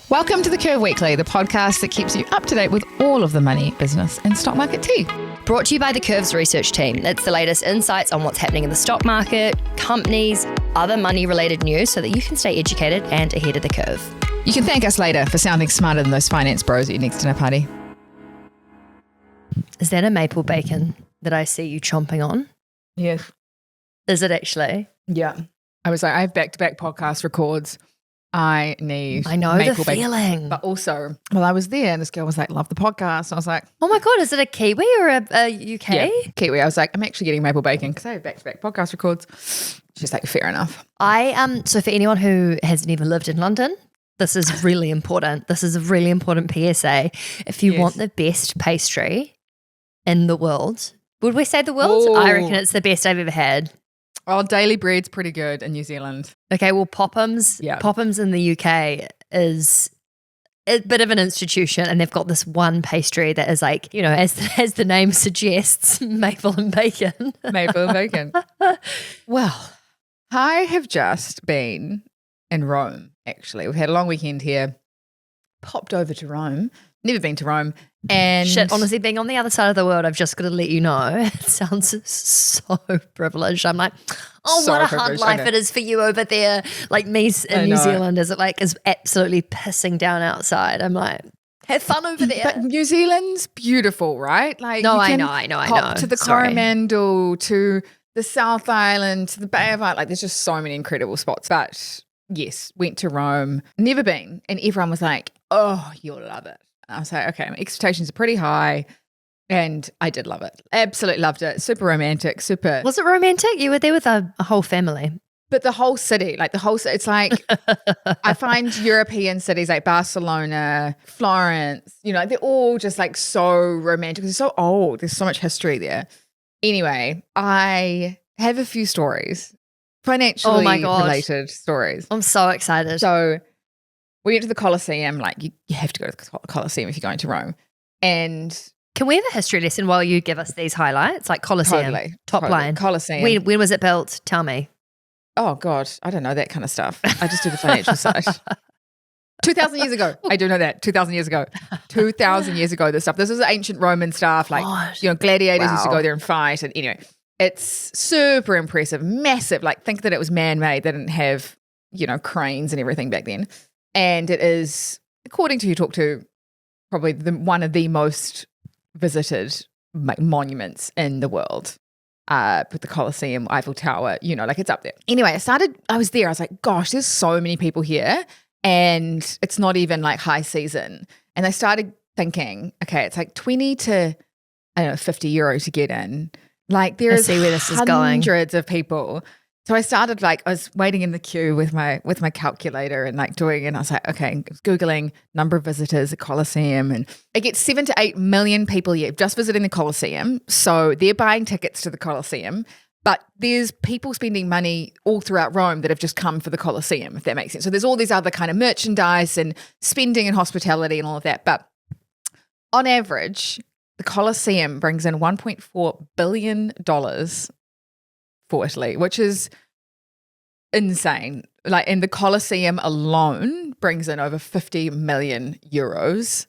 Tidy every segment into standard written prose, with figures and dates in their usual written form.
Welcome to The Curve Weekly, the podcast that keeps you up to date with all of the money, business, and stock market tea. Brought to you by the Curve's research team. It's the latest insights on what's happening in the stock market, companies, other money-related news so that you can stay educated and ahead of the curve. You can thank us later for sounding smarter than those finance bros at your next dinner party. Is that a maple bacon that I see you chomping on? Yes. Is it actually? Yeah. I was like, I have back-to-back podcast records. I need know maple the feeling. bacon. But also, I was there and this girl was like, love the podcast. I was like, oh my God, is it a Kiwi or a UK? Yeah, Kiwi. I was like, I'm actually getting maple bacon because I have back-to-back podcast records. She's like, fair enough. So for anyone who hasn't even lived in London, this is really important. This is a really important PSA. If you want the best pastry in the world, would we say the world? Ooh. I reckon it's the best I've ever had. Oh, Daily Bread's pretty good in New Zealand. Okay, well, Pophams in the UK is a bit of an institution, and they've got this one pastry that is like, as the name suggests, maple and bacon. Maple and bacon. Well, I have just been in Rome, actually. We've had a long weekend here. Popped over to Rome. Never been to Rome. And shit, honestly, being on the other side of the world, I've just got to let you know, it sounds so privileged. I'm like, what a hard life it is for you over there. Like me in New Zealand, is absolutely pissing down outside. I'm like, have fun over there. But New Zealand's beautiful, right? Like, no, you can I know. Hop to the Coromandel, to the South Island, to the Bay of Islands. Like, there's just so many incredible spots. But yes, went to Rome, never been. And everyone was like, oh, you'll love it. I was like, okay, my expectations are pretty high, and I did love it. Absolutely loved it. Super romantic, super. Was it romantic? You were there with a whole family. But the whole city, it's like, I find European cities like Barcelona, Florence, they're all just like so romantic. They're so old. There's so much history there. Anyway, I have a few stories, financially related stories. I'm so excited. So we went to the Colosseum. Like, you have to go to the Colosseum if you're going to Rome. And can we have a history lesson while you give us these highlights? Like Colosseum, top line. Colosseum. When was it built? Tell me. Oh, God. I don't know that kind of stuff. I just do the financial side. 2,000 years ago. I do know that. 2,000 years ago. 2,000 years ago, this stuff. This was ancient Roman stuff. Like, gladiators used to go there and fight. And anyway, it's super impressive, massive. Like, think that it was man-made. They didn't have, cranes and everything back then. And it is, according to who you talk to, probably one of the most visited monuments in the world. With the Colosseum, Eiffel Tower, it's up there. Anyway, I was there. I was like, gosh, there's so many people here, and it's not even like high season. And I started thinking, okay, it's like 20 to, I don't know, 50 euro to get in. Like, there is hundreds of people. So I started I was waiting in the queue with my calculator and and I was like, okay, I was Googling number of visitors at Colosseum, and it gets 7 to 8 million people a year just visiting the Colosseum. So they're buying tickets to the Colosseum, but there's people spending money all throughout Rome that have just come for the Colosseum, if that makes sense. So there's all these other kind of merchandise and spending and hospitality and all of that. But on average, the Colosseum brings in $1.4 billion for Italy, which is insane. And the Colosseum alone brings in over 50 million euros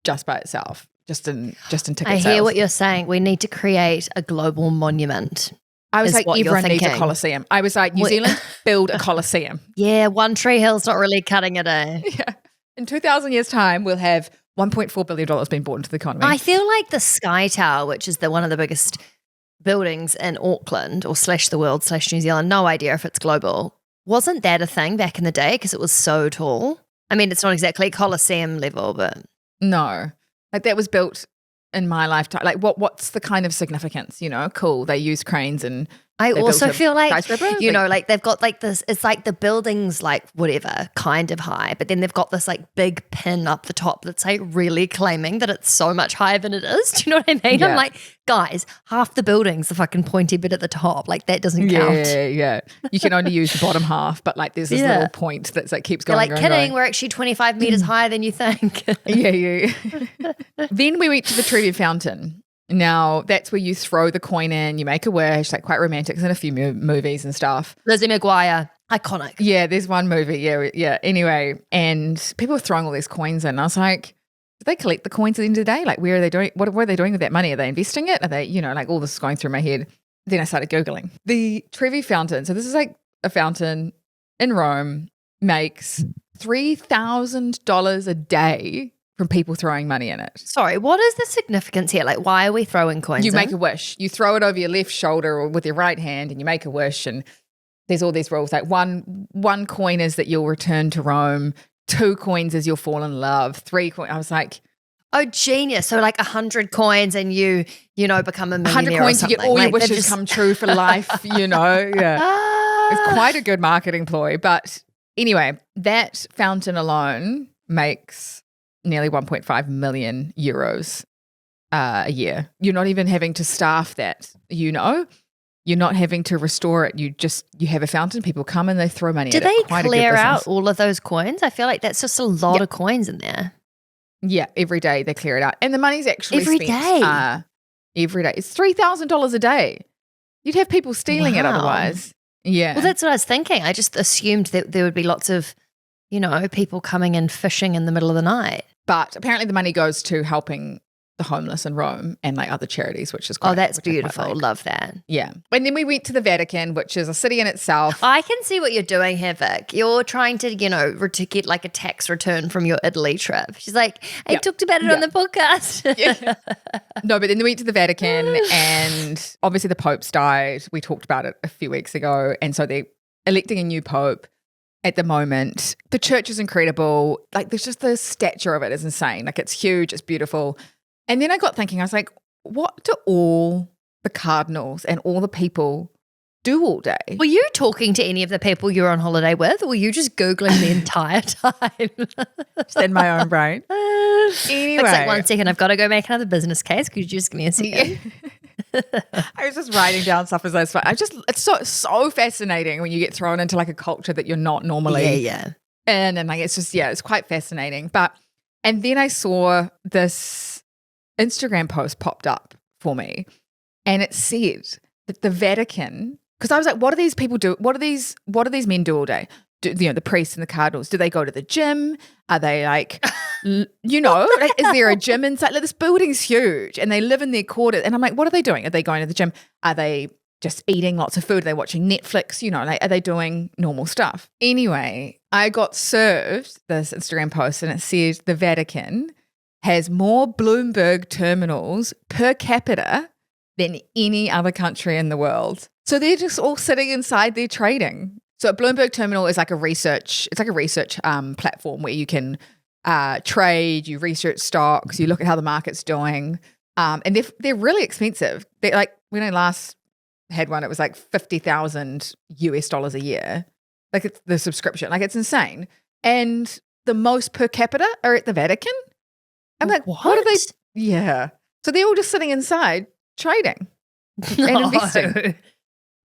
just by itself, just in ticket sales. I hear what you're saying. We need to create a global monument. I was like, everyone needs a Colosseum. I was like, New Zealand, build a Colosseum. Yeah, One Tree Hill's not really cutting it, eh? Yeah. In 2,000 years' time, we'll have $1.4 billion being brought into the economy. I feel like the Sky Tower, which is one of the biggest buildings in Auckland or / the world / New Zealand, no idea if it's global. Wasn't that a thing back in the day because it was so tall? I mean, it's not exactly Colosseum level, but no, that was built in my lifetime. Like, what's the kind of significance? Cool. They use cranes and. I also feel like, like they've got like this, it's like the building's like whatever, kind of high, but then they've got this like big pin up the top that's like really claiming that it's so much higher than it is. Do you know what I mean? Yeah. I'm like, guys, half the building's the fucking pointy bit at the top. Like, that doesn't count. Yeah. You can only use the bottom half, but like there's this little point that's like keeps going. You're like, kidding, we're actually 25 meters higher than you think. Yeah. Then we went to the Trevi Fountain. Now, that's where you throw the coin in, you make a wish, like quite romantic. It's in a few movies and stuff. Lizzie McGuire. Iconic. Yeah, there's one movie. Yeah. Anyway, and people were throwing all these coins in. I was like, do they collect the coins at the end of the day? Like, where are they doing? What are they doing with that money? Are they investing it? Are they, like all this is going through my head. Then I started Googling the Trevi Fountain. So this is like a fountain in Rome, makes $3,000 a day from people throwing money in it. Sorry, what is the significance here? Like, why are we throwing coins You in? make a wish. You throw it over your left shoulder or with your right hand and you make a wish, and there's all these rules. Like one coin is that you'll return to Rome. 2 coins is you'll fall in love. 3 coins. I was like, oh, genius. So like 100 coins and you become a millionaire 100 coins, or something. you get all your Like, wishes come true for life, Yeah. It's quite a good marketing ploy. But anyway, that fountain alone makes nearly 1.5 million euros a year. You're not even having to staff that, You're not having to restore it. You have a fountain, people come and they throw money Do at it. they Quite clear out all of those coins? I feel like that's just a lot of coins in there. Yeah, every day they clear it out. And the money's actually Every spent. day? Every day. It's $3,000 a day. You'd have people stealing it otherwise. Yeah. Well, that's what I was thinking. I just assumed that there would be lots of, people coming in fishing in the middle of the night. But apparently the money goes to helping the homeless in Rome and like other charities, which is quite, that's which I quite beautiful. like. Love that. Yeah. And then we went to the Vatican, which is a city in itself. I can see what you're doing here, Vic. You're trying to, to get like a tax return from your Italy trip. She's like, I talked about it on the podcast. Yeah. No, but then we went to the Vatican and obviously the Pope's died. We talked about it a few weeks ago. And so they're electing a new Pope at the moment. The church is incredible. Like there's just the stature of it is insane. Like it's huge. It's beautiful. And then I got thinking, I was like, what do all the cardinals and all the people do all day? Were you talking to any of the people you were on holiday with, or were you just Googling the entire time? Just in my own brain. Anyway. It's like, 1 second, I've got to go make another business case. Could you just give me a second? I was just writing down stuff as I was. It's so fascinating when you get thrown into like a culture that you're not normally. Yeah. And like, it's just, it's quite fascinating. And then I saw this Instagram post popped up for me and it said that the Vatican, because I was like, what do these people do? What do these men do all day? The priests and the cardinals, do they go to the gym? Are they like, like, is there a gym inside? Like this building's huge and they live in their quarters. And I'm like, what are they doing? Are they going to the gym? Are they just eating lots of food? Are they watching Netflix? Like, are they doing normal stuff? Anyway, I got served this Instagram post and it said the Vatican has more Bloomberg terminals per capita than any other country in the world. So they're just all sitting inside there trading. So a Bloomberg terminal is like a research platform where you can trade, you research stocks, you look at how the market's doing. And they're really expensive. They're like, when I last had one, it was like $50,000 a year. Like it's the subscription, like it's insane. And the most per capita are at the Vatican. I'm like, what are they? Yeah. So they're all just sitting inside trading and investing.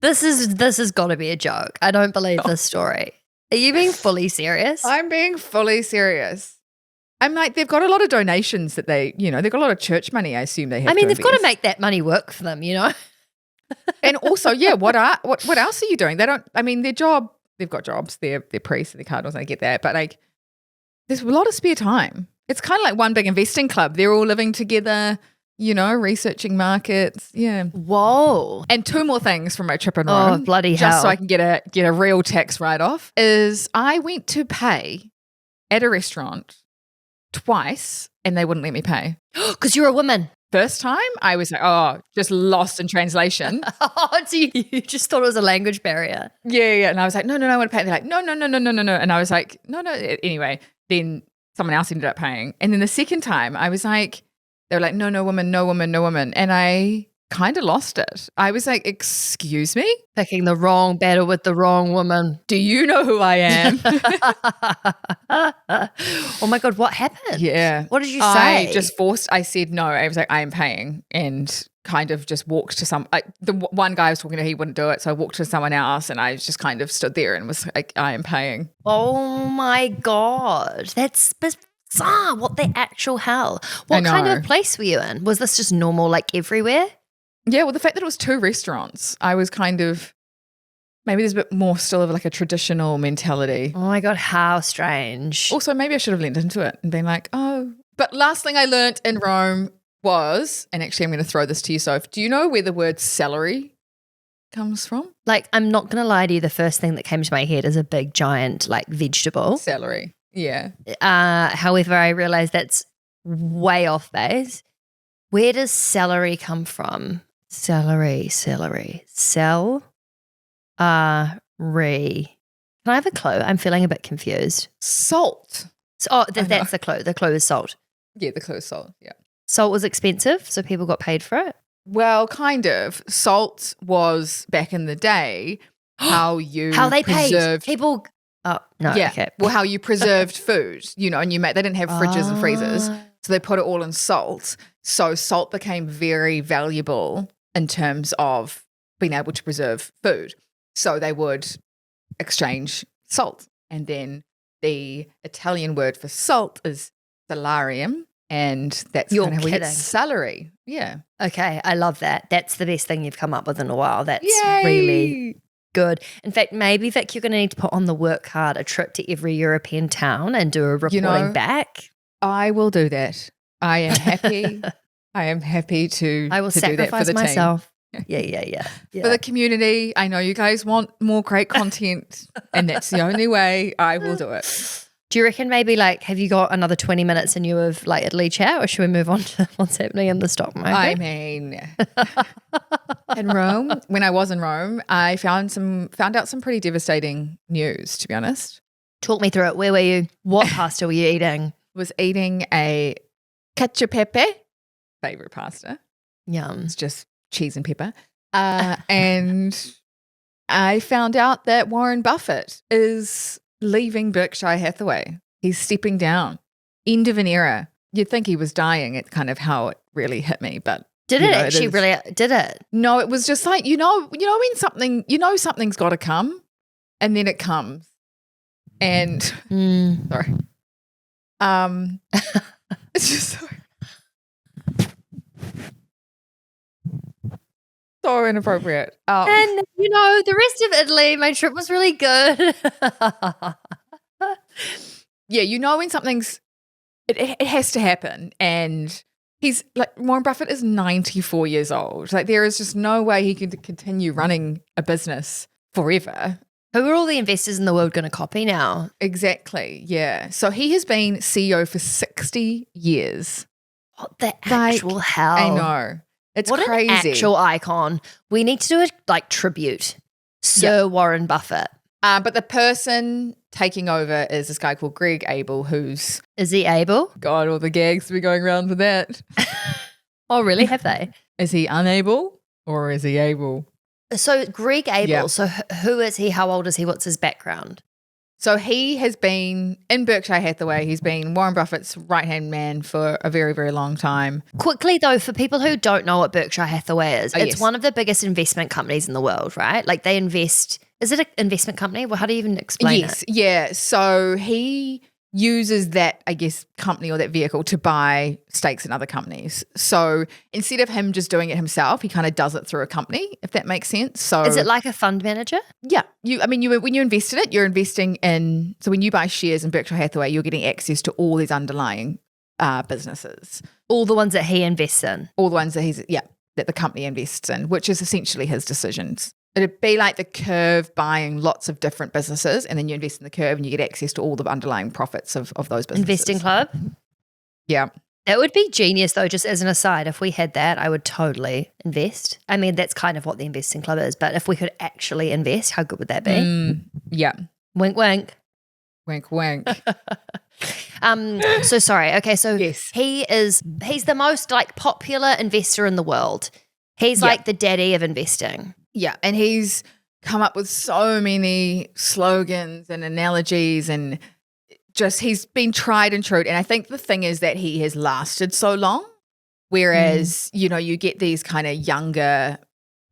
This has got to be a joke. I don't believe this story. Are you being fully serious? I'm being fully serious. I'm like, they've got a lot of donations that they've got a lot of church money, I assume they have. They've got to make that money work for them, And also, what else are you doing? Their job, they've got jobs, they're priests, they're cardinals, I get that. But like, there's a lot of spare time. It's kind of like one big investing club. They're all living together, researching markets. Yeah. Whoa. And 2 more things from my trip in Rome. Oh, bloody hell. Just so I can get a real tax write-off, is I went to pay at a restaurant twice and they wouldn't let me pay. Because you're a woman. First time, I was like, just lost in translation. So you just thought it was a language barrier. Yeah. And I was like, no, I want to pay. They're like, no. And I was like, no. Anyway, then someone else ended up paying. And then the second time I was like, they were like, no woman. And I kind of lost it. I was like, excuse me? Picking the wrong battle with the wrong woman. Do you know who I am? Oh my God, what happened? Yeah. What did you say? I said no. I was like, I am paying, and kind of just walked to the one guy I was talking to, he wouldn't do it. So I walked to someone else and I just kind of stood there and was like, I am paying. Oh my God. That's bizarre. What the actual hell? What kind of a place were you in? Was this just normal, like everywhere? Yeah, well, the fact that it was 2 restaurants, I was kind of Maybe there's a bit more still of like a traditional mentality. Oh my God, how strange. Also, maybe I should have leaned into it and been like, oh. But last thing I learnt in Rome was, and actually I'm going to throw this to you, Soph, do you know where the word celery comes from? Like, I'm not going to lie to you, the first thing that came to my head is a big giant like vegetable. Celery, yeah. However, I realize that's way off base. Where does celery come from? Celery. Cell. Can I have a clue? I'm feeling a bit confused. Salt. That's the clue. The clue is salt. Yeah, the clue is salt, yeah. Salt was expensive, so people got paid for it? Well, kind of. Salt was, back in the day, how they preserved. Paid people. Oh, no, yeah. okay. Well, how you preserved food, and they didn't have fridges and freezers, so they put it all in salt. So salt became very valuable in terms of being able to preserve food. So they would exchange salt. And then the Italian word for salt is salarium, and that's kind of how we get celery. Yeah. Okay, I love that. That's the best thing you've come up with in a while. That's Yay! Really good. In fact, maybe, Vic, you're going to need to put on the work card a trip to every European town and do a reporting back. I will do that. I am happy. I am happy to I will to sacrifice do that for the myself. Team. Yeah. For the community. I know you guys want more great content, and that's the only way I will do it. Do you reckon maybe have you got another 20 minutes in you of Italy chat, or should we move on to what's happening in the stock market? I mean, in Rome, when I was in Rome, I found out some pretty devastating news, to be honest. Talk me through it. Where were you? What pasta were you eating? Was eating a cacio e pepe, favorite pasta. Yum. It's just cheese and pepper. And I found out that Warren Buffett is leaving Berkshire Hathaway. He's stepping down. End of an era. You'd think he was dying. It's kind of how it really hit me. But did it actually really? Did it? No, it was just like, when something's got to come, and then it comes. And sorry. It's just so inappropriate. And the rest of Italy, my trip was really good. Yeah, when something's it has to happen, and he's like, Warren Buffett is 94 years old. Like, there is just no way he can continue running a business forever. Who are all the investors in the world going to copy now? Exactly, yeah. So he has been CEO for 60 years. What the actual hell? I know. It's crazy. What an actual icon. We need to do a tribute. Sir Warren Buffett. But the person taking over is this guy called Greg Abel, who's... Is he able? God, all the gags be going around for that. Oh, really? Have they? Is he unable or is he able? So Greg Abel, so who is he? How old is he? What's his background? So he has been in Berkshire Hathaway. He's been Warren Buffett's right-hand man for a very, very long time. Quickly, though, for people who don't know what Berkshire Hathaway is, it's one of the biggest investment companies in the world, right? Like, they invest – is it an investment company? Well, how do you even explain it? Yes, yeah. So he uses that, I guess, company or that vehicle to buy stakes in other companies. So instead of him just doing it himself, he kind of does it through a company, if that makes sense. So is it like a fund manager? Yeah. When you invest in it, you're investing in – so when you buy shares in Berkshire Hathaway, you're getting access to all these underlying businesses. All the ones that he invests in? All the ones that that the company invests in, which is essentially his decisions. It'd be like the Curve buying lots of different businesses, and then you invest in the Curve and you get access to all the underlying profits of those businesses. Investing club? Yeah. That would be genius, though, just as an aside. If we had that, I would totally invest. I mean, that's kind of what the investing club is, but if we could actually invest, how good would that be? Yeah. Wink, wink. Wink, wink. So sorry. Okay, so yes. he's the most popular investor in the world. He's like the daddy of investing. Yeah, and he's come up with so many slogans and analogies, and just he's been tried and true. And I think the thing is that he has lasted so long, whereas, you get these kind of younger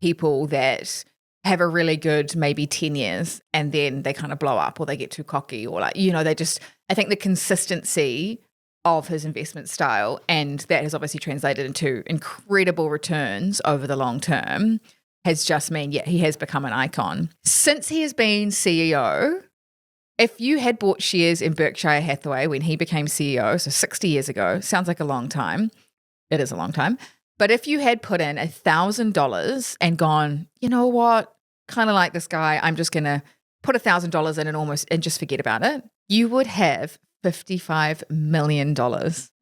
people that have a really good maybe 10 years and then they kind of blow up or they get too cocky or they just – I think the consistency of his investment style, and that has obviously translated into incredible returns over the long term, has just meant, he has become an icon. Since he has been CEO, if you had bought shares in Berkshire Hathaway when he became CEO, so 60 years ago, sounds like a long time. It is a long time. But if you had put in $1,000 and gone, you know what, kind of like this guy, I'm just going to put $1,000 in and just forget about it, you would have $55 million.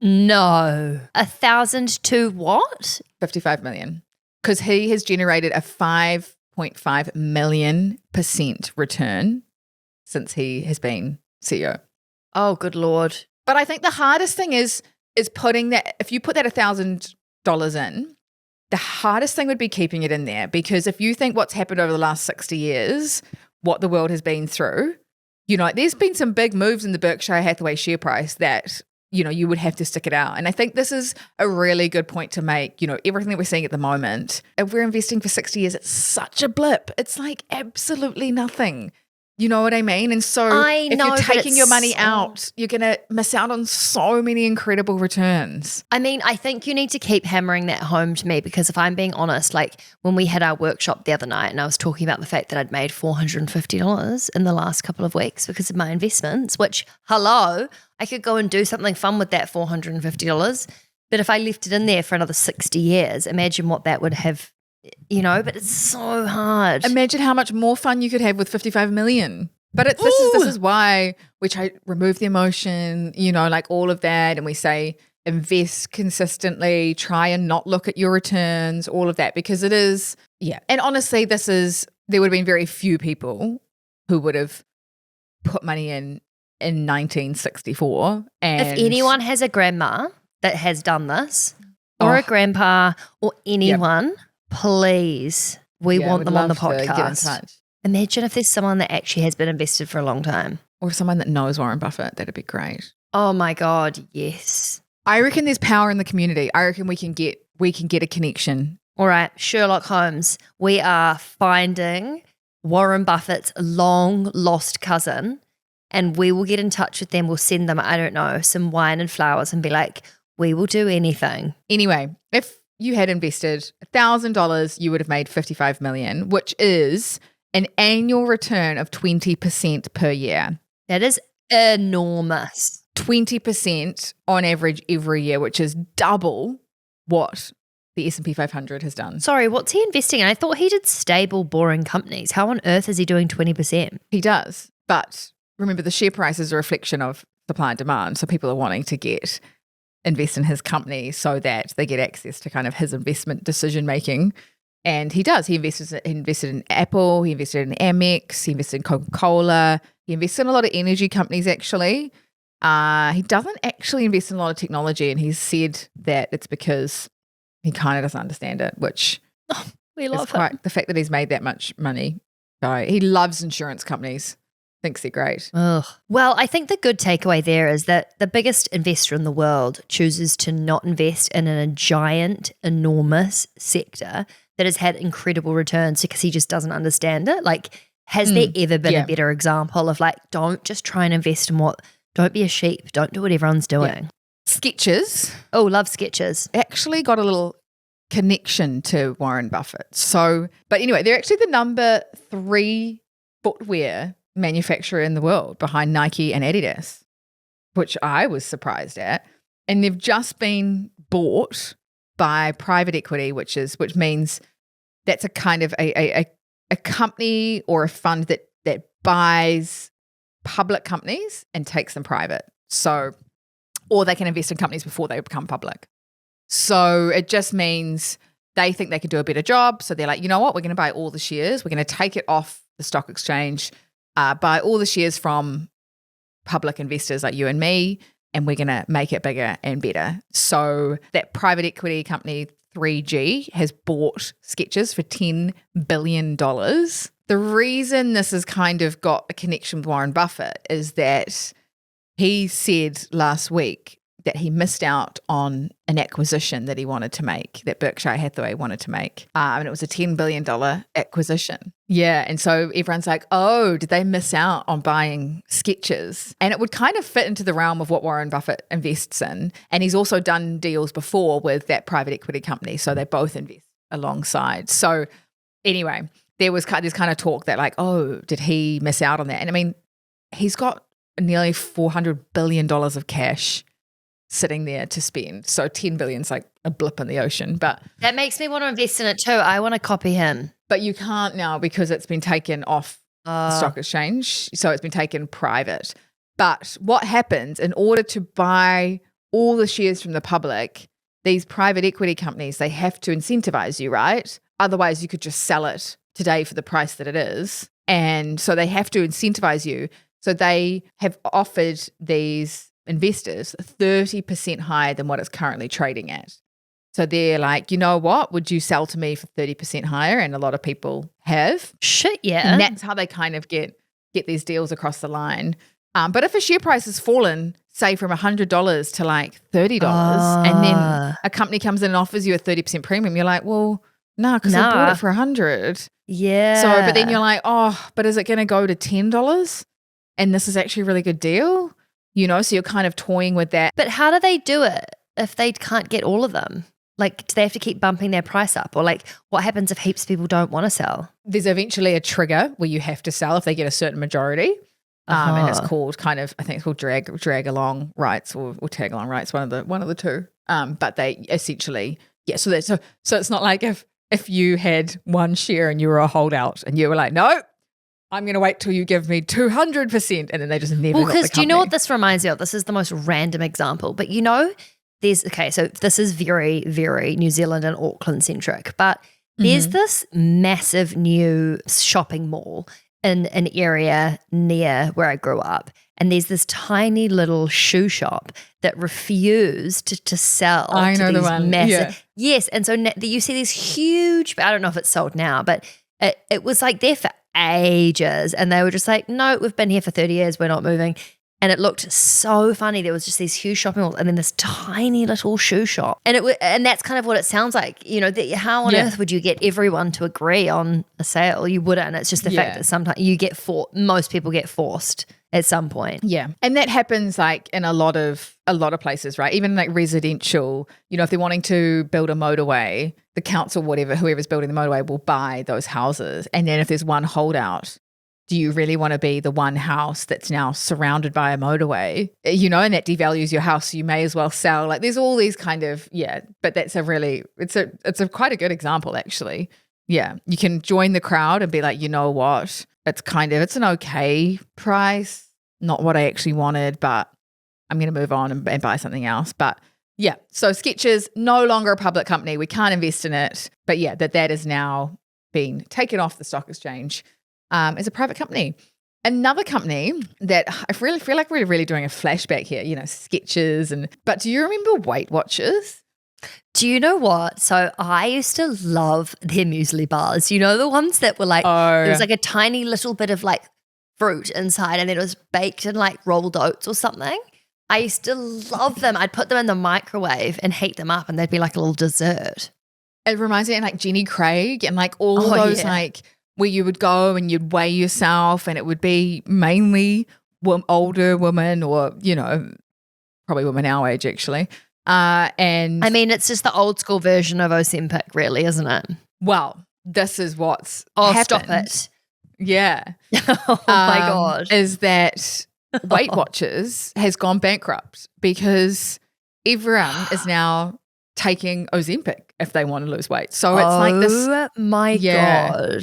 No. 1,000 to what? 55 million. Because he has generated a 5.5 million % return since he has been CEO. Oh, good Lord. But I think the hardest thing is putting that, if you put that $1,000 in, the hardest thing would be keeping it in there, because if you think what's happened over the last 60 years, what the world has been through, you know, there's been some big moves in the Berkshire Hathaway share price that, you know, you would have to stick it out. And I think this is a really good point to make. You know, everything that we're seeing at the moment, if we're investing for 60 years, it's such a blip. It's like absolutely nothing. You know what I mean? And so if you're taking your money out, you're going to miss out on so many incredible returns. I mean, I think you need to keep hammering that home to me, because if I'm being honest, like when we had our workshop the other night and I was talking about the fact that I'd made $450 in the last couple of weeks because of my investments, which, hello, I could go and do something fun with that $450. But if I left it in there for another 60 years, imagine what that would have, you know, but it's so hard. Imagine how much more fun you could have with 55 million. But this is why we try to remove the emotion, you know, like all of that. And we say invest consistently, try and not look at your returns, all of that, because it is, And honestly, there would have been very few people who would have put money in 1964. And if anyone has a grandma that has done this, or a grandpa, or anyone, please, we want them on the podcast. Imagine if there's someone that actually has been invested for a long time. Or someone that knows Warren Buffett. That'd be great. Oh my God, yes. I reckon there's power in the community. I reckon we can get a connection. All right, Sherlock Holmes, we are finding Warren Buffett's long lost cousin, and we will get in touch with them. We'll send them, I don't know, some wine and flowers and be like, we will do anything. Anyway, if you had invested $1,000, you would have made 55 million, which is an annual return of 20% per year. That is enormous. 20% on average every year, which is double what the S&P 500 has done. Sorry, what's he investing in? I thought he did stable, boring companies. How on earth is he doing 20%? He does. But remember, the share price is a reflection of supply and demand. So people are wanting to invest in his company so that they get access to kind of his investment decision making. And he does. He invested in Apple, he invested in Amex, he invested in Coca-Cola, he invested in a lot of energy companies actually. He doesn't actually invest in a lot of technology, and he's said that it's because he kind of doesn't understand it, which we love him. The fact that he's made that much money. So he loves insurance companies. Thinks they're great. Ugh. Well, I think the good takeaway there is that the biggest investor in the world chooses to not invest in a giant, enormous sector that has had incredible returns because he just doesn't understand it. Like, has there ever been a better example of like, don't just try and invest in don't be a sheep. Don't do what everyone's doing. Yeah. Skechers. Oh, love Skechers. Actually got a little connection to Warren Buffett. So, but anyway, they're actually the number 3 footwear manufacturer in the world behind Nike and Adidas, which I was surprised at. And they've just been bought by private equity, which means that's a kind of a company or a fund that buys public companies and takes them private. So, or they can invest in companies before they become public. So it just means they think they can do a better job. So they're like, you know what, we're going to buy all the shares. We're going to take it off the stock exchange, buy all the shares from public investors like you and me, and we're going to make it bigger and better. So that private equity company 3G has bought Skechers for $10 billion. The reason this has kind of got a connection with Warren Buffett is that he said last week that he missed out on an acquisition that he wanted to make, that Berkshire Hathaway wanted to make. And it was a $10 billion acquisition. Yeah. And so everyone's like, oh, did they miss out on buying Skechers? And it would kind of fit into the realm of what Warren Buffett invests in. And he's also done deals before with that private equity company. So they both invest alongside. So anyway, there was this kind of talk that like, oh, did he miss out on that? And I mean, he's got nearly $400 billion of cash sitting there to spend. So 10 billion is like a blip in the ocean. But that makes me want to invest in it too. I want to copy him. But you can't now because it's been taken off the stock exchange. So it's been taken private. But what happens in order to buy all the shares from the public, these private equity companies, they have to incentivize you, right? Otherwise, you could just sell it today for the price that it is. And so they have to incentivize you. So they have offered these investors 30% higher than what it's currently trading at. So they're like, you know what? Would you sell to me for 30% higher? And a lot of people have. Shit, yeah. And that's how they kind of get these deals across the line. But if a share price has fallen, say from $100 to like $30, and then a company comes in and offers you a 30% premium, you're like, well, no, because I bought it for $100. Yeah. So, but then you're like, oh, but is it going to go to $10? And this is actually a really good deal, you know? So you're kind of toying with that. But how do they do it if they can't get all of them? Like, do they have to keep bumping their price up? Or like, what happens if heaps of people don't want to sell? There's eventually a trigger where you have to sell if they get a certain majority. And it's called I think it's called drag along rights or tag along rights, one of the two. But they essentially, so it's not like if you had one share and you were a holdout and you were like, no, I'm going to wait till you give me 200%, and then they just never. Well, because do you know what this reminds me of? This is the most random example, but you know, so this is very, very New Zealand and Auckland centric, but there's this massive new shopping mall in an area near where I grew up. And there's this tiny little shoe shop that refused to sell I know to the these one. massive. Yeah. Yes. And so you see these huge, I don't know if it's sold now, but it was like there for ages. And they were just like, no, we've been here for 30 years. We're not moving. And it looked so funny. There was just these huge shopping malls and then this tiny little shoe shop. And that's kind of what it sounds like. You know, how on earth would you get everyone to agree on a sale? You wouldn't. It's just the fact that sometimes most people get forced at some point. Yeah. And that happens like in a lot of places, right? Even like residential, you know, if they're wanting to build a motorway, the council, whoever's building the motorway will buy those houses. And then if there's one holdout, do you really want to be the one house that's now surrounded by a motorway? You know, and that devalues your house. So you may as well sell. Like there's all these kind of, but that's it's a quite a good example actually. Yeah. You can join the crowd and be like, you know what? It's an okay price. Not what I actually wanted, but I'm going to move on and buy something else. But yeah. So Skechers, no longer a public company. We can't invest in it. But yeah, that is now being taken off the stock exchange. As a private company. Another company that I really feel like we're really doing a flashback here, you know, Skechers but do you remember WeightWatchers? Do you know what? So I used to love their muesli bars. You know, the ones that were like, there was like a tiny little bit of like fruit inside and then it was baked in like rolled oats or something. I used to love them. I'd put them in the microwave and heat them up and they'd be like a little dessert. It reminds me of like Jenny Craig and like all those like where you would go and you'd weigh yourself and it would be mainly older women or, you know, probably women our age actually. And I mean, it's just the old school version of Ozempic really, isn't it? Well, this is what's happened. Stop it. Yeah. Oh my gosh. Is that WeightWatchers has gone bankrupt because everyone is now taking Ozempic if they want to lose weight. So it's like this. Oh my God.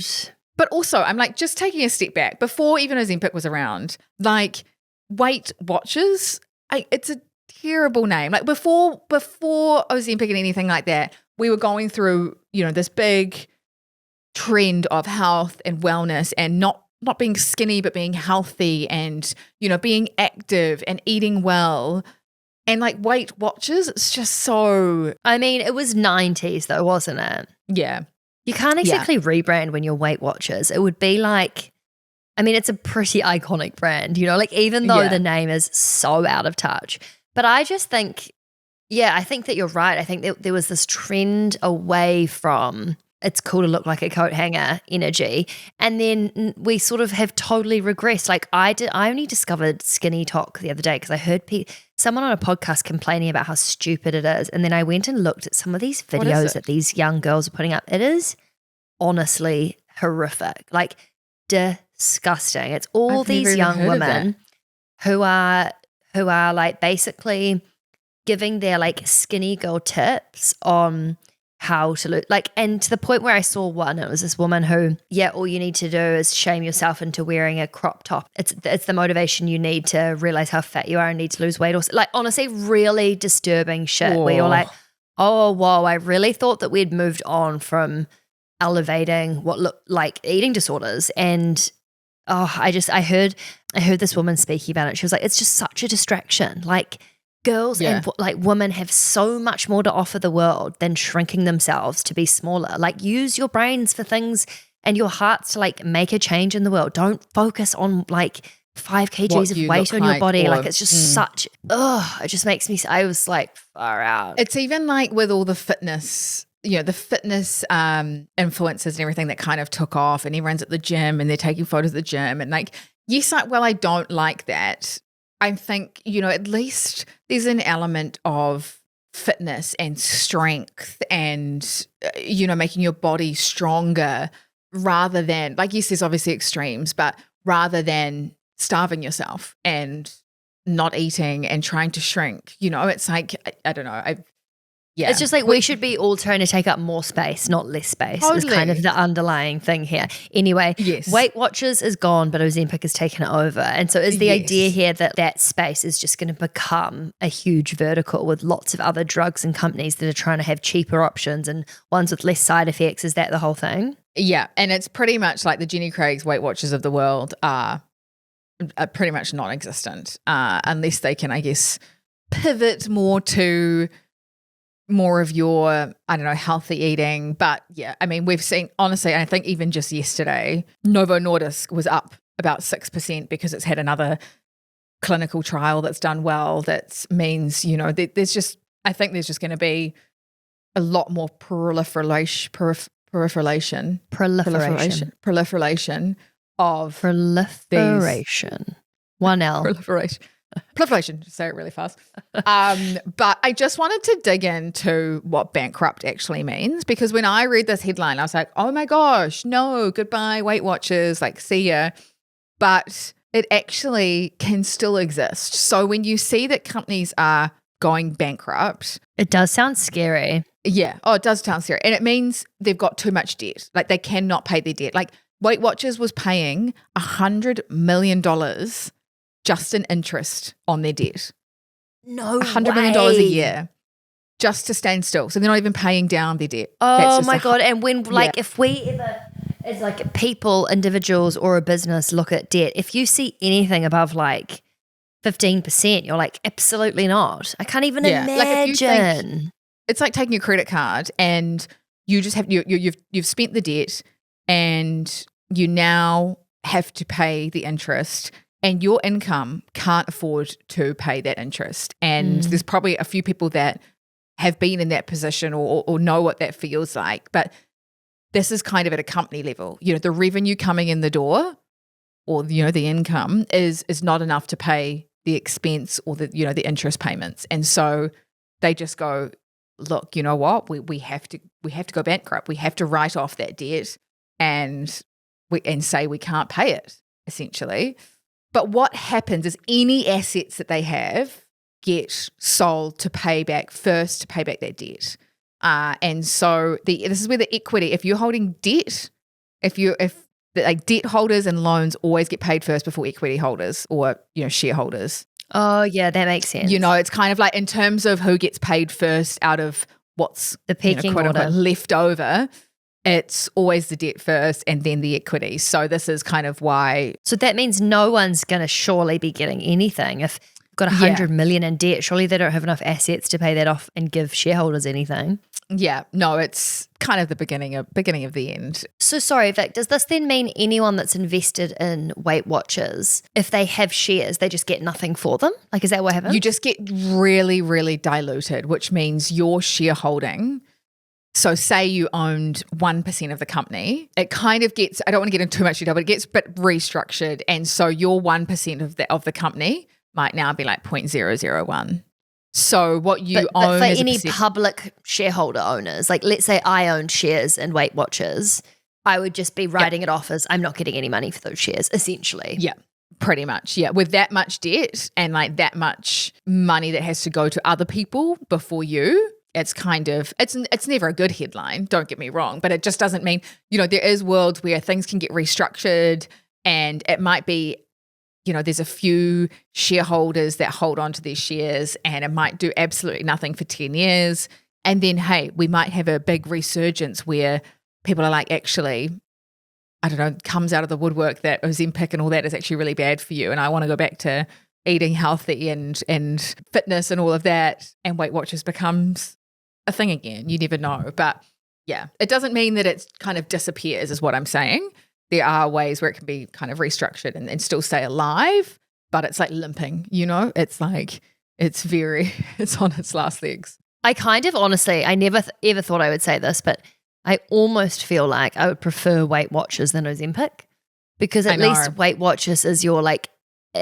But also, I'm like, just taking a step back, before even Ozempic was around, like WeightWatchers, it's a terrible name. Like before Ozempic and anything like that, we were going through, you know, this big trend of health and wellness and not being skinny, but being healthy and, you know, being active and eating well. And like WeightWatchers, it's just so. I mean, it was 90s though, wasn't it? Yeah. You can't exactly rebrand when you're WeightWatchers. It would be like, I mean, it's a pretty iconic brand, you know, like even though the name is so out of touch. But I just think, I think that you're right. I think that there was this trend away from it's cool to look like a coat hanger energy. And then we sort of have totally regressed. Like I only discovered Skinny Talk the other day because I heard someone on a podcast complaining about how stupid it is. And then I went and looked at some of these videos that these young girls are putting up. It is honestly horrific, like disgusting. It's all I've these never even young heard of women who are like basically giving their like skinny girl tips on how to look, like, and to the point where I saw one, it was this woman who, all you need to do is shame yourself into wearing a crop top. It's the motivation you need to realize how fat you are and need to lose weight, or like honestly really disturbing shit where you're like, oh whoa, I really thought that we'd moved on from elevating what look like eating disorders. And I heard this woman speaking about it. She was like, it's just such a distraction. Like girls and like women have so much more to offer the world than shrinking themselves to be smaller. Like use your brains for things and your hearts to like make a change in the world. Don't focus on like 5 kgs of weight on your body. Like it's just such, it just makes me, I was like far out. It's even like with all the fitness, the fitness influencers and everything that kind of took off, and everyone's at the gym and they're taking photos of the gym, and like, yes, I don't like that. I think, at least there's an element of fitness and strength and, making your body stronger rather than, like, yes, there's obviously extremes, but rather than starving yourself and not eating and trying to shrink, it's like, I don't know. It's just like we should be all trying to take up more space, not less space. Totally. Is kind of the underlying thing here. Anyway, WeightWatchers is gone, but Ozempic has taken it over. And so is the idea here that space is just going to become a huge vertical with lots of other drugs and companies that are trying to have cheaper options and ones with less side effects? Is that the whole thing? Yeah. And it's pretty much like the Jenny Craig's WeightWatchers of the world are pretty much non-existent unless they can, I guess, pivot more to more of your, I don't know, healthy eating. But yeah, I mean, we've seen, honestly, I think even just yesterday, Novo Nordisk was up about 6% because it's had another clinical trial that's done well. That means, there's just, I think there's just going to be a lot more proliferation of One L. Proliferation, just say it really fast. But I just wanted to dig into what bankrupt actually means, because when I read this headline, I was like, oh my gosh, no, goodbye, Weight Watchers, like see ya. But it actually can still exist. So when you see that companies are going bankrupt, it does sound scary. Yeah. Oh, it does sound scary. And it means they've got too much debt. Like they cannot pay their debt. Like Weight Watchers was paying $100 million just in interest on their debt. No $100 million a year just to stand still. So they're not even paying down their debt. Oh my God. And when if we ever as like people, individuals or a business look at debt, if you see anything above like 15%, you're like, absolutely not. I can't even imagine. Like if you it's like taking a credit card and you just have you've spent the debt and you now have to pay the interest. And your income can't afford to pay that interest. And there's probably a few people that have been in that position or know what that feels like. But this is kind of at a company level. The revenue coming in the door or, the income is not enough to pay the expense or the interest payments. And so they just go, look, you know what? We have to go bankrupt. We have to write off that debt and say we can't pay it, essentially. But what happens is any assets that they have get sold to pay back that debt. And so this is where the equity, if you're holding debt, like debt holders and loans always get paid first before equity holders or, shareholders. Oh, yeah, that makes sense. It's kind of like in terms of who gets paid first out of what's the pecking order left over. It's always the debt first and then the equity. So this is kind of why. So that means no one's going to surely be getting anything. If you've got 100 million in debt, surely they don't have enough assets to pay that off and give shareholders anything. Yeah, no, it's kind of the beginning of the end. So sorry, Vic, does this then mean anyone that's invested in Weight Watchers, if they have shares, they just get nothing for them? Like, is that what happens? You just get really, really diluted, which means your shareholding. So say you owned 1% of the company, it kind of gets, I don't want to get into too much detail, but it gets a bit restructured. And so your 1% of the company might now be like 0.001. So what you own for any public shareholder owners, like let's say I owned shares in Weight Watchers, I would just be writing it off as I'm not getting any money for those shares, essentially. Yeah. Pretty much, yeah. With that much debt and like that much money that has to go to other people before you, it's kind of, it's never a good headline, don't get me wrong, but it just doesn't mean, there is worlds where things can get restructured and it might be, there's a few shareholders that hold on to their shares and it might do absolutely nothing for 10 years. And then, hey, we might have a big resurgence where people are like, actually, I don't know, comes out of the woodwork that Ozempic and all that is actually really bad for you. And I want to go back to eating healthy and fitness and all of that. And WeightWatchers becomes a thing again. You never know. But yeah, it doesn't mean that it kind of disappears is what I'm saying. There are ways where it can be kind of restructured and still stay alive, but it's like limping, It's like, it's on its last legs. I kind of honestly, I never ever thought I would say this, but I almost feel like I would prefer WeightWatchers than Ozempic because at least WeightWatchers is your like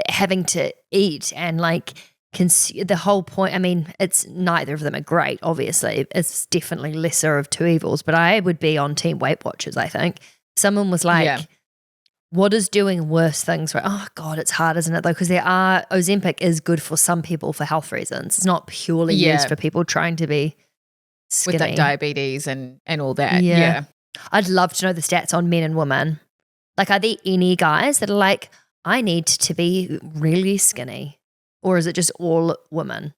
having to eat and like the whole point. I mean, it's neither of them are great, obviously. It's definitely lesser of two evils, but I would be on team WeightWatchers, I think. Someone was like, what is doing worse things? Right? Oh God, it's hard, isn't it though? Because Ozempic is good for some people for health reasons. It's not purely used for people trying to be skinny. With like diabetes and all that. Yeah. I'd love to know the stats on men and women. Like, are there any guys that are like, I need to be really skinny? Or is it just all women?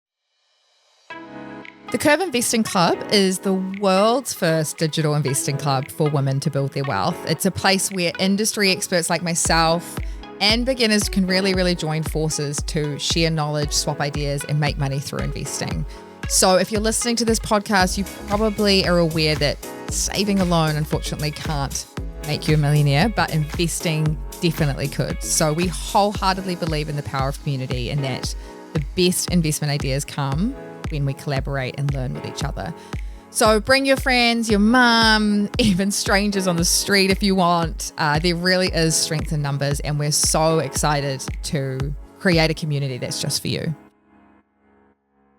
The Curve Investing Club is the world's first digital investing club for women to build their wealth. It's a place where industry experts like myself and beginners can really, really join forces to share knowledge, swap ideas, and make money through investing. So if you're listening to this podcast, you probably are aware that saving alone, unfortunately, can't make you a millionaire, but investing definitely could. So we wholeheartedly believe in the power of community and that the best investment ideas come when we collaborate and learn with each other. So bring your friends, your mum, even strangers on the street if you want. There really is strength in numbers, and we're so excited to create a community that's just for you.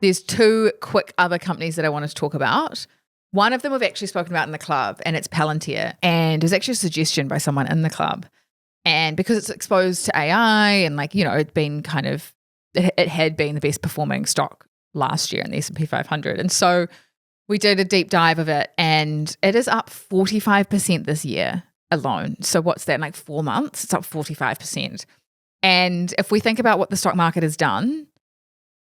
There's two quick other companies that I wanted to talk about. One of them we've actually spoken about in the club, and it's Palantir. And it was actually a suggestion by someone in the club. And because it's exposed to AI and it'd been it had been the best performing stock last year in the S&P 500. And so we did a deep dive of it, and it is up 45% this year alone. So what's that, like 4 months? It's up 45%. And if we think about what the stock market has done,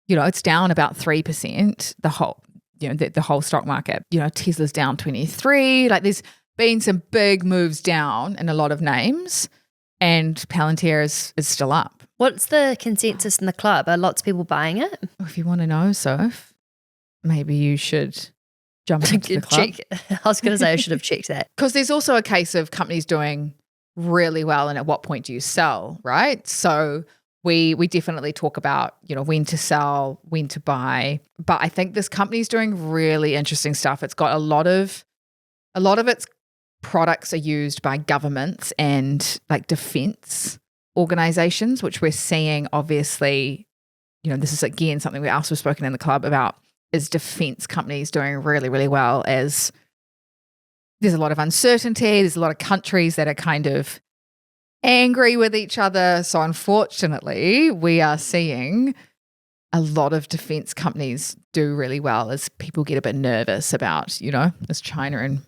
it's down about 3%, the whole stock market. Tesla's down 23%. Like, there's been some big moves down in a lot of names, and Palantir is still up. What's the consensus in the club? Are lots of people buying it? If you want to know, Soph, maybe you should jump into the club. I was going to say I should have checked that. Because there's also a case of companies doing really well, and at what point do you sell, right? So we definitely talk about, when to sell, when to buy. But I think this company's doing really interesting stuff. It's got a lot of its products are used by governments and like defense organizations, which we're seeing obviously, this is again something we also spoken in the club about, is defense companies doing really, really well, as there's a lot of uncertainty. There's a lot of countries that are kind of angry with each other. So unfortunately, we are seeing a lot of defense companies do really well as people get a bit nervous about, is China and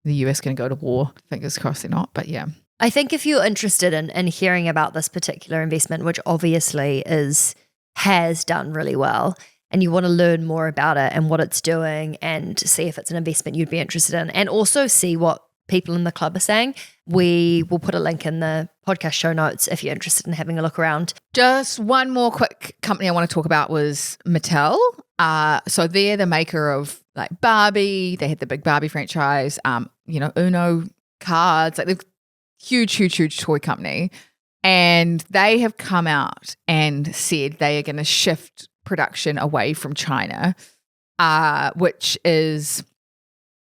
the US going to go to war? Fingers crossed they're not, but yeah. I think if you're interested in hearing about this particular investment, which obviously has done really well, and you want to learn more about it and what it's doing and see if it's an investment you'd be interested in, and also see what people in the club are saying, we will put a link in the podcast show notes if you're interested in having a look around. Just one more quick company I want to talk about was Mattel. So they're the maker of like Barbie. They had the big Barbie franchise, Uno cards, like they're huge toy company. And they have come out and said they are going to shift production away from China, which is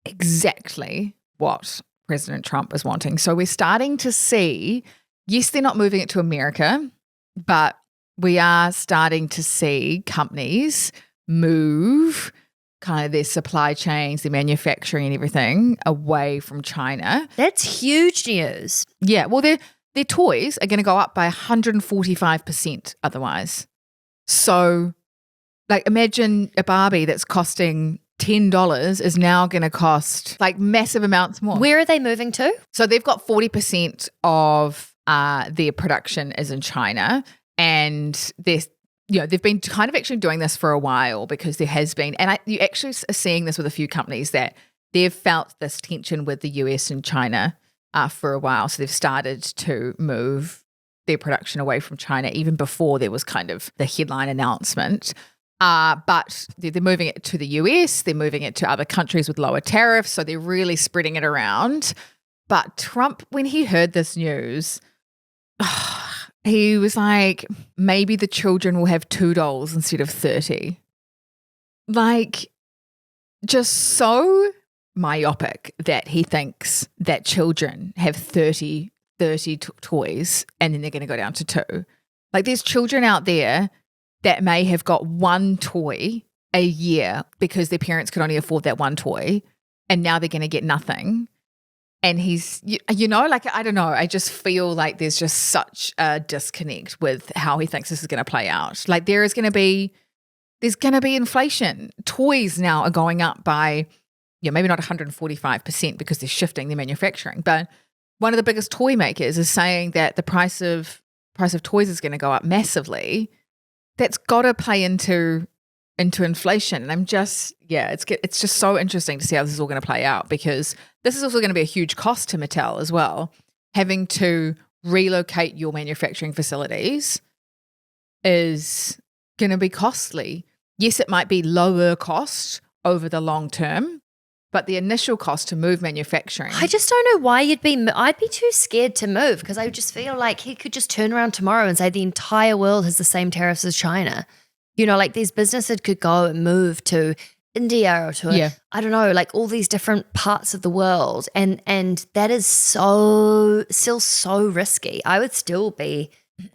exactly what President Trump is wanting. So we're starting to see, yes, they're not moving it to America, but we are starting to see companies move kind of their supply chains, their manufacturing and everything away from China. That's huge news. Yeah, well, their toys are going to go up by 145% otherwise. So, like, imagine a Barbie that's costing $10 is now going to cost like massive amounts more. Where are they moving to? So they've got 40% of their production is in China, and they've been kind of actually doing this for a while because there has been, and you actually are seeing this with a few companies that they've felt this tension with the US and China for a while. So they've started to move their production away from China even before there was kind of the headline announcement. But they're moving it to the US, they're moving it to other countries with lower tariffs, so they're really spreading it around. But Trump, when he heard this news, he was like, maybe the children will have $2 instead of 30. Like, just so myopic that he thinks that children have 30 toys and then they're going to go down to 2. Like, there's children out there that may have got one toy a year because their parents could only afford that one toy, and now they're going to get nothing. And he's, like, I don't know, I just feel like there's just such a disconnect with how he thinks this is going to play out. Like, there's going to be inflation. Toys now are going up by, maybe not 145% because they're shifting their manufacturing, but one of the biggest toy makers is saying that the price of toys is going to go up massively. That's got to play into inflation. And I'm just, it's just so interesting to see how this is all going to play out, because this is also going to be a huge cost to Mattel as well. Having to relocate your manufacturing facilities is going to be costly. Yes, it might be lower cost over the long term, but the initial cost to move manufacturing. I just don't know why I'd be too scared to move, because I just feel like he could just turn around tomorrow and say the entire world has the same tariffs as China. Like these businesses could go and move to India or to, I don't know, like all these different parts of the world. And that is still so risky. I would still be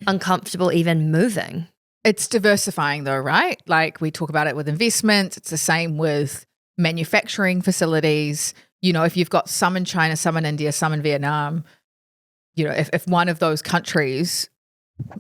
uncomfortable even moving. It's diversifying though, right? Like we talk about it with investments. It's the same with manufacturing facilities. If you've got some in China, some in India, some in Vietnam, if one of those countries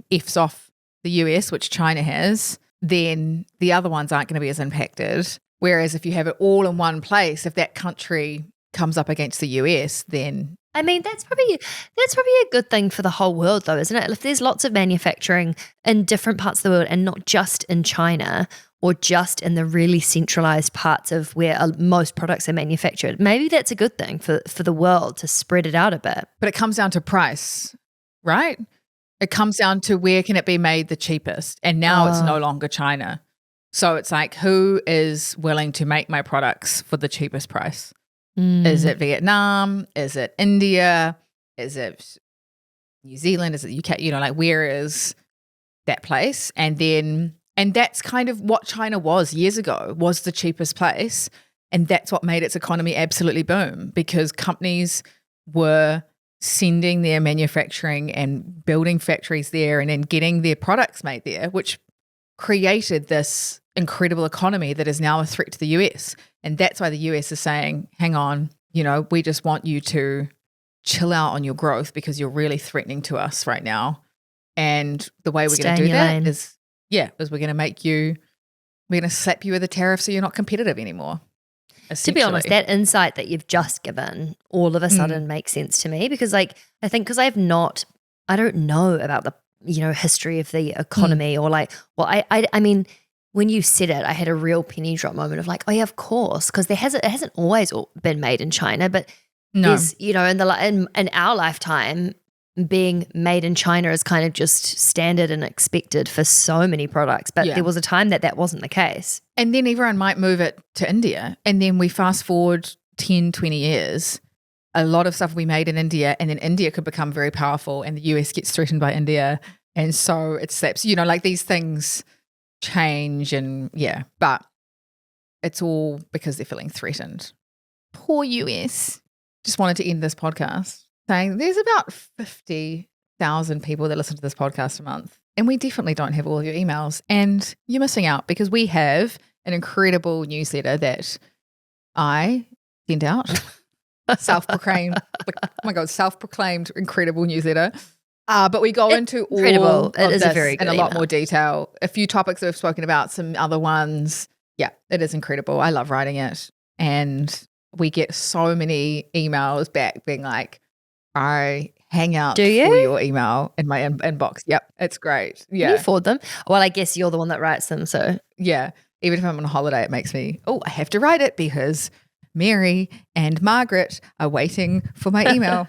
F's off the US, which China has, then the other ones aren't going to be as impacted. Whereas if you have it all in one place, if that country comes up against the US, then I mean, that's probably a good thing for the whole world though, isn't it? If there's lots of manufacturing in different parts of the world and not just in China or just in the really centralized parts of where most products are manufactured, maybe that's a good thing for the world to spread it out a bit. But it comes down to price, right? It comes down to where can it be made the cheapest. And now it's no longer China. So it's like, who is willing to make my products for the cheapest price? Is it Vietnam? Is it India? Is it New Zealand? Is it UK? Like where is that place? And that's kind of what China was years ago, was the cheapest place. And that's what made its economy absolutely boom, because companies were sending their manufacturing and building factories there and then getting their products made there, which created this incredible economy that is now a threat to the US. And that's why the US is saying, hang on, we just want you to chill out on your growth because you're really threatening to us right now. And the way we're going to do that is we're going to slap you with a tariff so you're not competitive anymore. To be honest, that insight that you've just given all of a sudden makes sense to me, because I think because I don't know about the, history of the economy or I mean, when you said it, I had a real penny drop moment of like, oh yeah, of course, because it hasn't always been made in China, but there's, in our lifetime, being made in China is kind of just standard and expected for so many products. But there was a time that wasn't the case. And then everyone might move it to India. And then we fast forward 10, 20 years, a lot of stuff we made in India, and then India could become very powerful and the US gets threatened by India. And so it slaps, like these things change but it's all because they're feeling threatened. Poor US. Just wanted to end this podcast saying there's about 50,000 people that listen to this podcast a month, and we definitely don't have all of your emails, and you're missing out because we have an incredible newsletter that I sent out. Self-proclaimed, oh my God, self-proclaimed incredible newsletter. But we go into all of it is this a very good in a lot email. more detail. A few topics that we've spoken about, some other ones. Yeah, it is incredible. I love writing it. And we get so many emails back being like, I hang out Do you? for your email in my inbox. Yep, it's great. Can Yeah. you forward them? Well, I guess you're the one that writes them, so. Yeah. Even if I'm on holiday, it makes me, I have to write it because Mary and Margaret are waiting for my email.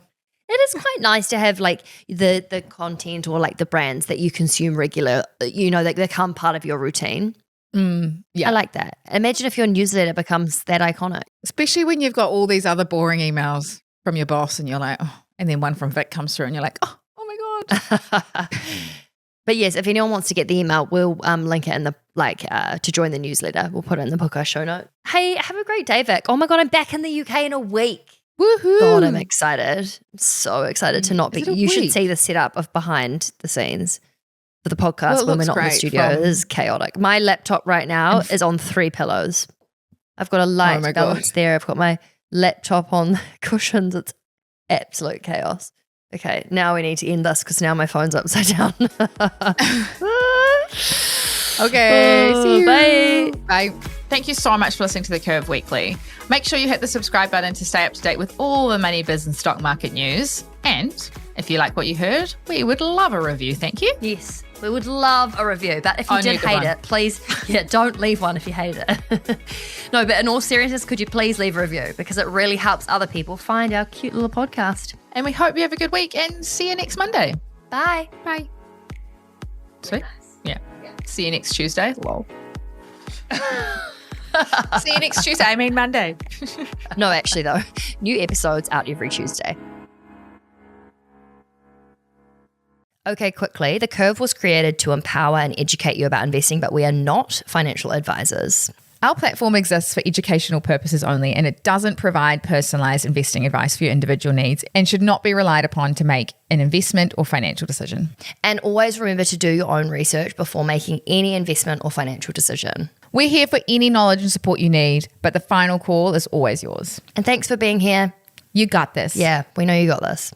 It is quite nice to have like the content or like the brands that you consume regular, that become part of your routine. Yeah. I like that. Imagine if your newsletter becomes that iconic. Especially when you've got all these other boring emails from your boss and you're like, and then one from Vic comes through and you're like, oh my God. But yes, if anyone wants to get the email, we'll link it in the to join the newsletter. We'll put it in the podcast show note. Hey, have a great day, Vic. Oh my God, I'm back in the UK in a week. Woohoo. God, I'm excited. I'm so excited to not be. You should week? see the setup of behind the scenes for the podcast Well, when we're looks not in the great studio. It is chaotic. My laptop right now is on 3 pillows. I've got a light my balance there. I've got my laptop on cushions. It's absolute chaos. Okay, now we need to end this because now my phone's upside down. Okay, see you. Bye. Bye. Thank you so much for listening to The Curve Weekly. Make sure you hit the subscribe button to stay up to date with all the money, biz and stock market news. And if you like what you heard, we would love a review. Thank you. Yes, we would love a review. But if you Only did a good hate one. it, please, don't leave one if you hate it. No, but in all seriousness, could you please leave a review? Because it really helps other people find our cute little podcast. And we hope you have a good week and see you next Monday. Bye. Bye. Sweet. Yeah. See you next Tuesday. Lol. See you next Tuesday. I mean Monday. No, actually, though, new episodes out every Tuesday. Okay, quickly. The Curve was created to empower and educate you about investing, but we are not financial advisors. Our platform exists for educational purposes only, and it doesn't provide personalized investing advice for your individual needs and should not be relied upon to make an investment or financial decision. And always remember to do your own research before making any investment or financial decision. We're here for any knowledge and support you need, but the final call is always yours. And thanks for being here. You got this. Yeah, we know you got this.